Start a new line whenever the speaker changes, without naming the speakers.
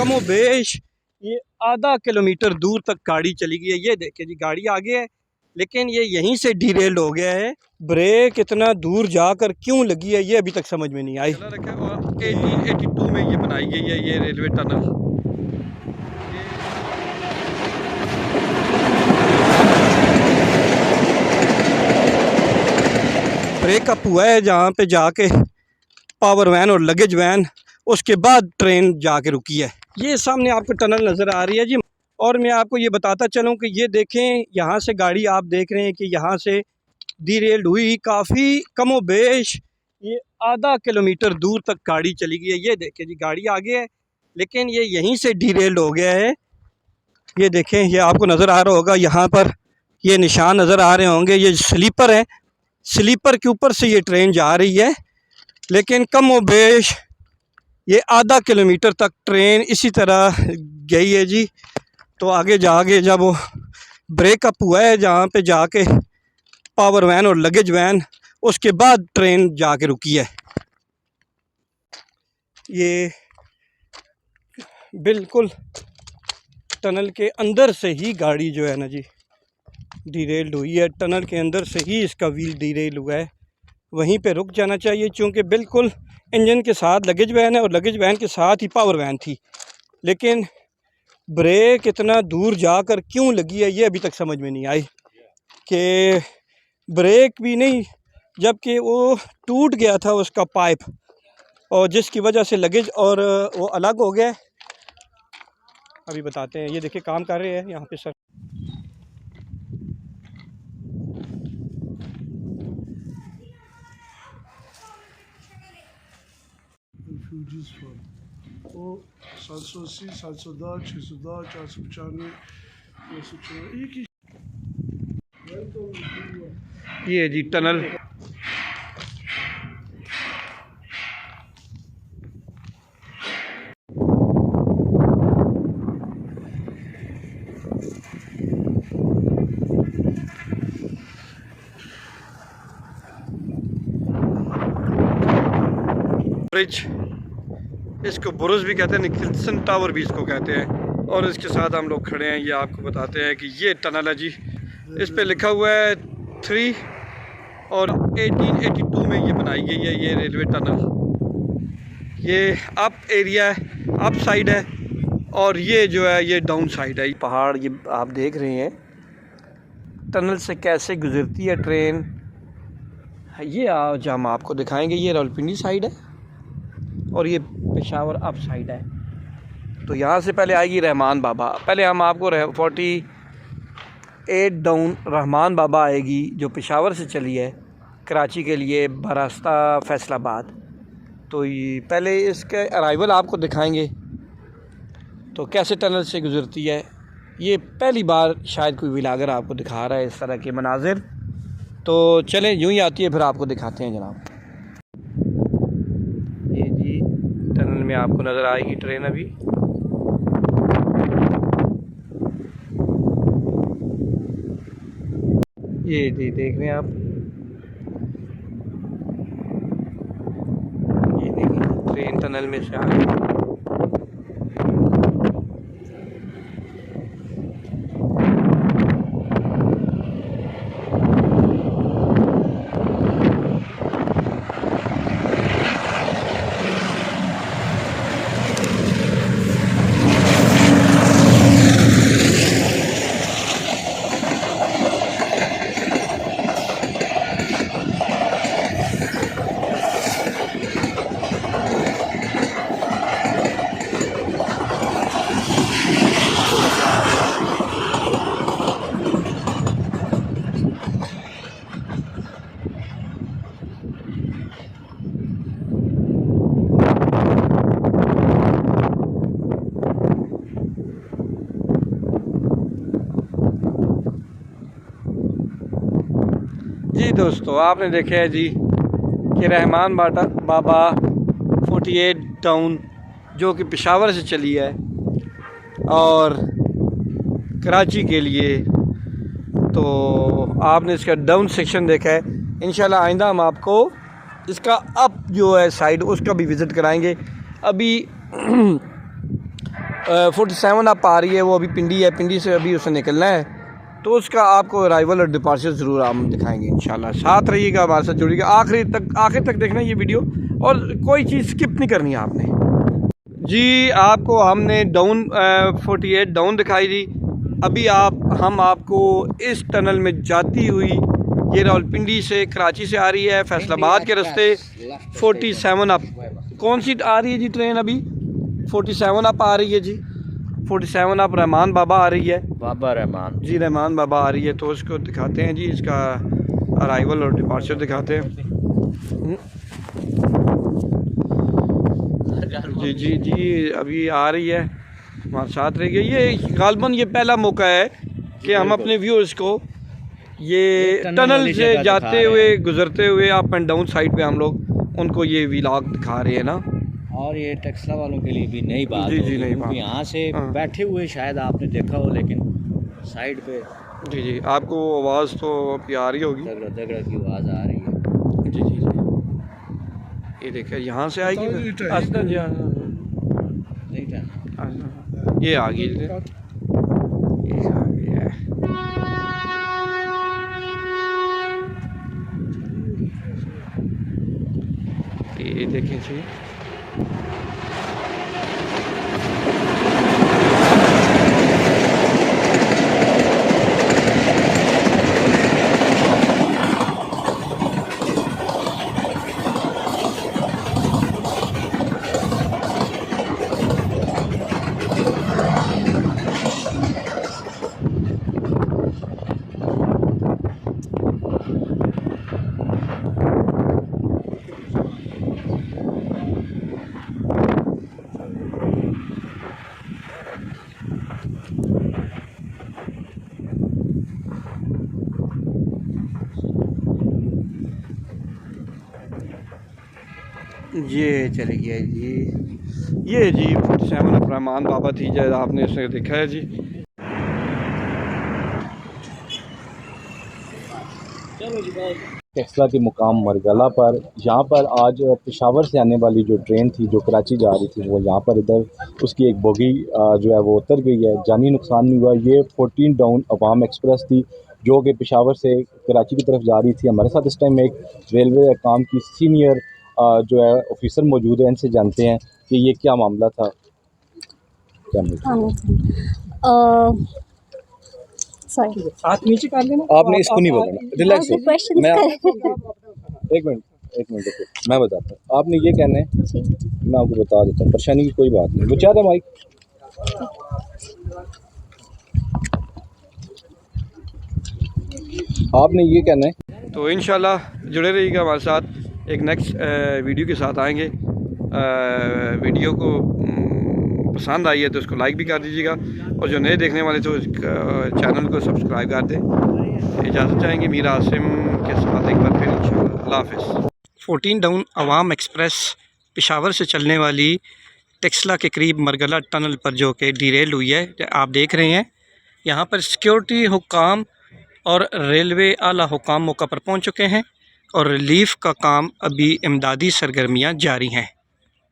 कमो बेश ये आधा किलोमीटर दूर तक गाड़ी चली गई है। ये देखिए जी, गाड़ी आगे है लेकिन ये यहीं से डिरेल्ड हो गया है। ब्रेक इतना दूर जाकर क्यों लगी है ये अभी तक समझ में नहीं आई।
और 1882 में ये बनाई गई है ये रेलवे टनल।
ब्रेकअप हुआ है जहाँ पे जाके पावर वैन और लगेज वैन, उसके बाद ट्रेन जाके रुकी है। ये सामने आपको टनल नज़र आ रही है जी। और मैं आपको ये बताता चलूँ कि ये देखें, यहाँ से गाड़ी आप देख रहे हैं कि यहाँ से डिरेल्ड हुई, काफ़ी कमो बेश ये आधा किलोमीटर दूर तक गाड़ी चली गई है। ये देखें जी, गाड़ी आगे है लेकिन ये यहीं से डिरेल्ड हो गया है। ये देखें, ये आपको नज़र आ रहा होगा, यहाँ पर ये निशान नज़र आ रहे होंगे, ये स्लीपर है। स्लीपर के ऊपर से ये ट्रेन जा रही है लेकिन कमो बेश ये आधा किलोमीटर तक ट्रेन इसी तरह गई है जी। तो आगे जाके जब वो ब्रेकअप हुआ है जहाँ पे जाके पावर वैन और लगेज वैन, उसके बाद ट्रेन जाके रुकी है। ये बिल्कुल टनल के अंदर से ही गाड़ी जो है ना जी डिरेल्ड हुई है। टनल के अंदर से ही इसका व्हील डिरेल हुआ है। वहीं पे रुक जाना चाहिए क्योंकि बिल्कुल इंजन के साथ लगेज वैन है और लगेज वैन के साथ ही पावर वैन थी, लेकिन ब्रेक इतना दूर जाकर क्यों लगी है ये अभी तक समझ में नहीं आई। कि ब्रेक भी नहीं, जबकि वो टूट गया था उसका पाइप, और जिसकी वजह से लगेज और वो अलग हो गया। अभी बताते हैं। ये देखिए काम कर रहे हैं यहाँ पे सर।
वो 780, 710, 610, 495, 994।
ये जी टनल।
ब्रिज, इसको बुरुज भी कहते हैं, निकल्सन टावर भी इसको कहते हैं। और इसके साथ हम लोग खड़े हैं, ये आपको बताते हैं कि ये टनल है जी। इस पे लिखा हुआ है 3 और 1882 में ये बनाई गई है ये रेलवे टनल। ये अप एरिया है, अप साइड है, और ये जो है ये डाउन साइड है।
पहाड़ ये आप देख रहे हैं, टनल से कैसे गुजरती है ट्रेन। ये आज हम आपको दिखाएंगे। ये रावलपिंडी साइड है और ये पेशावर अप साइड है। तो यहाँ से पहले आएगी रहमान बाबा। पहले हम आपको 48 डाउन रहमान बाबा आएगी, जो पेशावर से चली है कराची के लिए बरास्ता फैसलाबाद। तो ये पहले इसके अराइवल आपको दिखाएंगे तो कैसे टनल से गुजरती है। ये पहली बार शायद कोई व्लॉगर आपको दिखा रहा है इस तरह के मनाजिर। तो चलें, यूँ ही आती है फिर आपको दिखाते हैं जनाब। ये जी टनल में आपको नज़र आएगी ट्रेन अभी। ये जी देख रहे हैं आप, ये देखिए ट्रेन टनल में से आ रही है। जी दोस्तों, आपने देखा है जी कि रहमान बाबा 48 डाउन जो कि पेशावर से चली है और कराची के लिए। तो आपने इसका डाउन सेक्शन देखा है। इंशाल्लाह आइंदा हम आपको इसका अप जो है साइड उसका भी विज़िट कराएंगे। अभी
47 अप आ रही है, वो अभी पिंडी है, पिंडी से अभी उसे निकलना है, तो उसका आपको अराइवल और डिपार्चर ज़रूर हम दिखाएंगे इंशाल्लाह। साथ रहिएगा, हमारे साथ जुड़िएगा, आखिर तक देखना ये वीडियो, और कोई चीज़ स्किप नहीं करनी है आपने जी। आपको हमने 48 डाउन दिखाई दी। अभी हम आपको इस टनल में जाती हुई, ये रावलपिंडी से कराची से आ रही है, फैसलाबाद के रास्ते 47 अप। कौन सी आ रही है जी ट्रेन? अभी 47 अप आ रही है जी। 47 अप रहमान बाबा आ रही है,
बाबा रहमान
जी, रहमान बाबा आ रही है। तो उसको दिखाते हैं जी, इसका अराइवल और डिपार्चर दिखाते हैं जी जी जी। अभी आ रही है, हमारे साथ रह गई। ये गालबन ये पहला मौका है कि हम अपने व्यूअर्स को ये टनल से जाते हुए, गुजरते हुए, अप एंड डाउन साइड पे हम लोग उनको ये व्लॉग दिखा रहे हैं ना।
और ये टेक्सला वालों के लिए भी नई बात
जी जी,
होगी,
नई बात।
क्योंकि यहाँ से
हाँ।
बैठे हुए शायद आपने देखा हो, लेकिन साइड पे
जी जी, आपको आवाज़ तो अभी आ रही होगी।
दगड़ा दगड़ा की आवाज़ आ रही है।
जी जी जी, ये देखिए यहाँ से आएगी फिर। अच्छा जी, हाँ,
नहीं था
हाँ, ये आ गई, ये आ गई है। ये देखें जी, ये चली गया जी। ये जी 47 अप रहमान बाबा थी, जैसे आपने इसे देखा है जी।
टेक्सला के मुकाम मरगला पर, यहाँ पर आज पेशावर से आने वाली जो ट्रेन थी जो कराची जा रही थी, वो यहाँ पर इधर उसकी एक बोगी जो है वो उतर गई है। जानी नुकसान नहीं हुआ। ये 14 डाउन अवाम एक्सप्रेस थी जो कि पेशावर से कराची की तरफ जा रही थी। हमारे साथ इस टाइम एक रेलवे काम की सीनियर जो है ऑफिसर मौजूद है, इनसे जानते हैं कि ये क्या मामला था। क्या
सॉरी
हाथ नीचे कर लेना,
आपने इसको नहीं बोलना, रिलैक्स हो।
क्वेश्चन
मैं एक मिनट देखो, मैं बताता हूँ। आपने ये कहना है, मैं आपको बता देता हूँ, परेशानी की कोई बात नहीं। वो चाह रहा माइक, आपने ये कहना है।
तो इंशाल्लाह जुड़े रहिएगा हमारे साथ, एक नेक्स्ट वीडियो के साथ आएंगे। वीडियो को पसंद आई है तो उसको लाइक भी कर दीजिएगा, और जो नए देखने वाले तो चैनल को सब्सक्राइब कर दें। इजाज़त चाहेंगे मीर आसिम के साथ एक बार फिर इंशाल्लाह। अल्लाह हाफ़िज़।
14 डाउन अवाम एक्सप्रेस पेशावर से चलने वाली टेक्सला के करीब मरगला टनल पर जो कि डीरेल हुई है, आप देख रहे हैं। यहाँ पर सिक्योरिटी हुकाम और रेलवे आला हुकाम मौका पर पहुँच चुके हैं, और रिलीफ़ का काम अभी इमदादी सरगर्मियाँ जारी हैं।